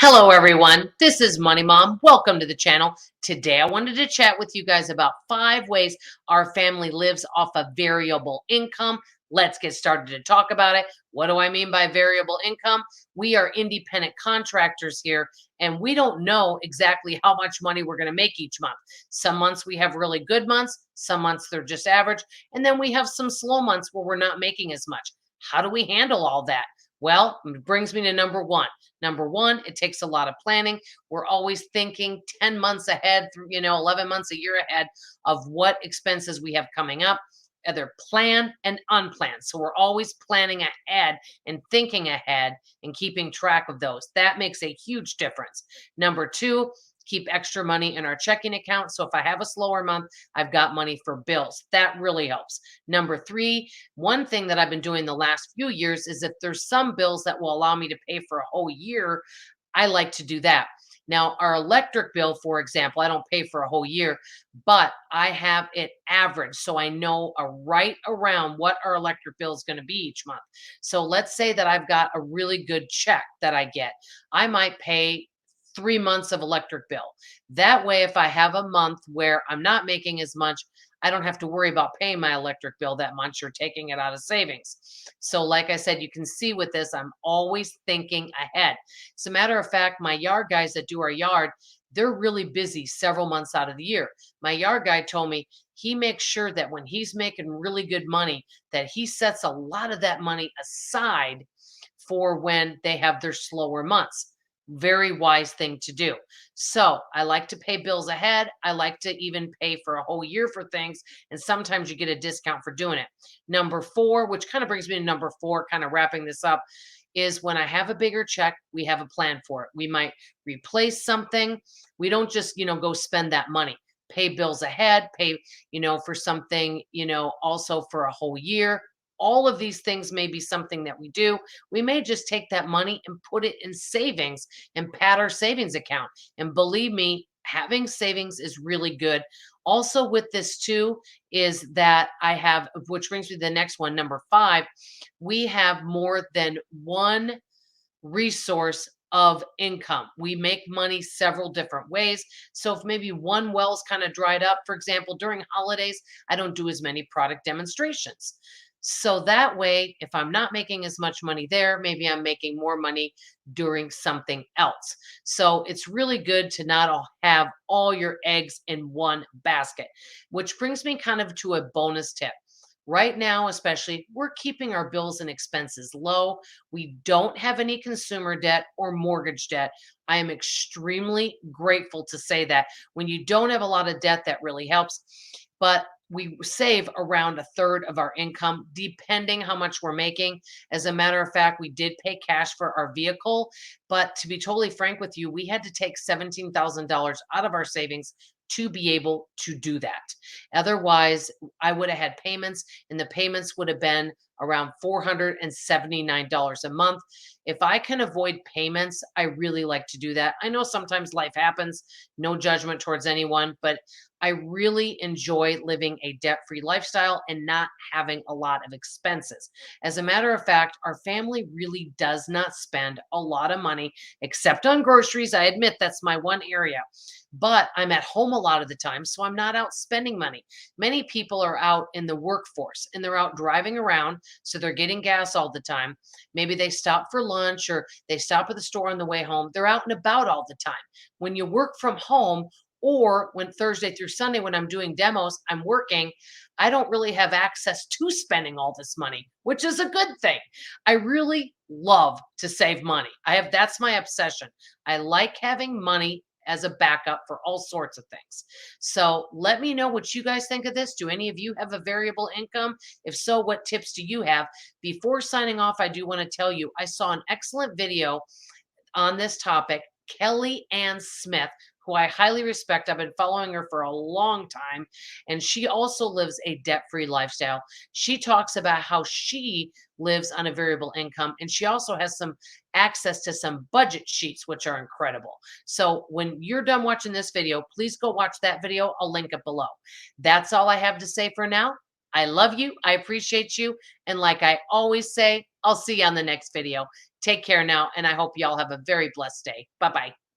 Hello, everyone. This is Money Mom. Welcome to the channel. Today, I wanted to chat with you guys about 5 ways our family lives off of variable income. Let's get started to talk about it. What do I mean by variable income? We are independent contractors here, and we don't know exactly how much money we're going to make each month. Some months we have really good months, some months they're just average, and then we have some slow months where we're not making as much. How do we handle all that? Well, it brings me to number one. Number one, it takes a lot of planning. We're always thinking 10 months ahead, through 11 months, a year ahead of what expenses we have coming up, either planned and unplanned. So we're always planning ahead and thinking ahead and keeping track of those. That makes a huge difference. Number two, keep extra money in our checking account. So if I have a slower month, I've got money for bills. That really helps. Number three, one thing that I've been doing the last few years is if there's some bills that will allow me to pay for a whole year, I like to do that. Now, our electric bill, for example, I don't pay for a whole year, but I have it average. So I know right around what our electric bill is going to be each month. So let's say that I've got a really good check that I get. I might pay 3 months of electric bill. That way, if I have a month where I'm not making as much, I don't have to worry about paying my electric bill that month or taking it out of savings. So, like I said, you can see with this, I'm always thinking ahead. As a matter of fact, my yard guys that do our yard, they're really busy several months out of the year. My yard guy told me he makes sure that when he's making really good money, that he sets a lot of that money aside for when they have their slower months. Very wise thing to do. So I like to pay bills ahead. I like to even pay for a whole year for things. And sometimes you get a discount for doing it. Number four, which kind of brings me to number four, kind of wrapping this up, is when I have a bigger check, we have a plan for it. We might replace something. We don't just, go spend that money. Pay bills ahead, pay, for something, also for a whole year. All of these things may be something that we do. We may just take that money and put it in savings and pad our savings account. And believe me, having savings is really good. Also, with this too, is that I have, which brings me to the next one, number five, we have more than one resource of income. We make money several different ways. So if maybe one well's kind of dried up, for example, during holidays, I don't do as many product demonstrations. So that way, if I'm not making as much money there, maybe I'm making more money doing something else. So it's really good to not have all your eggs in one basket, which brings me kind of to a bonus tip. Right now, especially, we're keeping our bills and expenses low. We don't have any consumer debt or mortgage debt. I am extremely grateful to say that. When you don't have a lot of debt, that really helps. But we save around a third of our income, depending how much we're making. As a matter of fact, we did pay cash for our vehicle, but to be totally frank with you, we had to take $17,000 out of our savings to be able to do that. Otherwise, I would have had payments, and the payments would have been around $479 a month. If I can avoid payments, I really like to do that. I know sometimes life happens, no judgment towards anyone, but I really enjoy living a debt free lifestyle and not having a lot of expenses. As a matter of fact, our family really does not spend a lot of money except on groceries. I admit that's my one area, but I'm at home a lot of the time, so I'm not out spending money. Many people are out in the workforce and they're out driving around, so they're getting gas all the time. Maybe they stop for lunch or they stop at the store on the way home. They're out and about all the time. When you work from home, or when Thursday through Sunday, when I'm doing demos, I'm working, I don't really have access to spending all this money, which is a good thing. I really love to save money. That's my obsession. I like having money as a backup for all sorts of things. So let me know what you guys think of this. Do any of you have a variable income? If so, what tips do you have? Before signing off, I do want to tell you, I saw an excellent video on this topic. Kelly Ann Smith, who I highly respect. I've been following her for a long time, and she also lives a debt-free lifestyle. She talks about how she lives on a variable income, and she also has some access to some budget sheets, which are incredible. So when you're done watching this video, please go watch that video. I'll link it below. That's all I have to say for now. I love you. I appreciate you. And like I always say, I'll see you on the next video. Take care now. And I hope y'all have a very blessed day. Bye bye.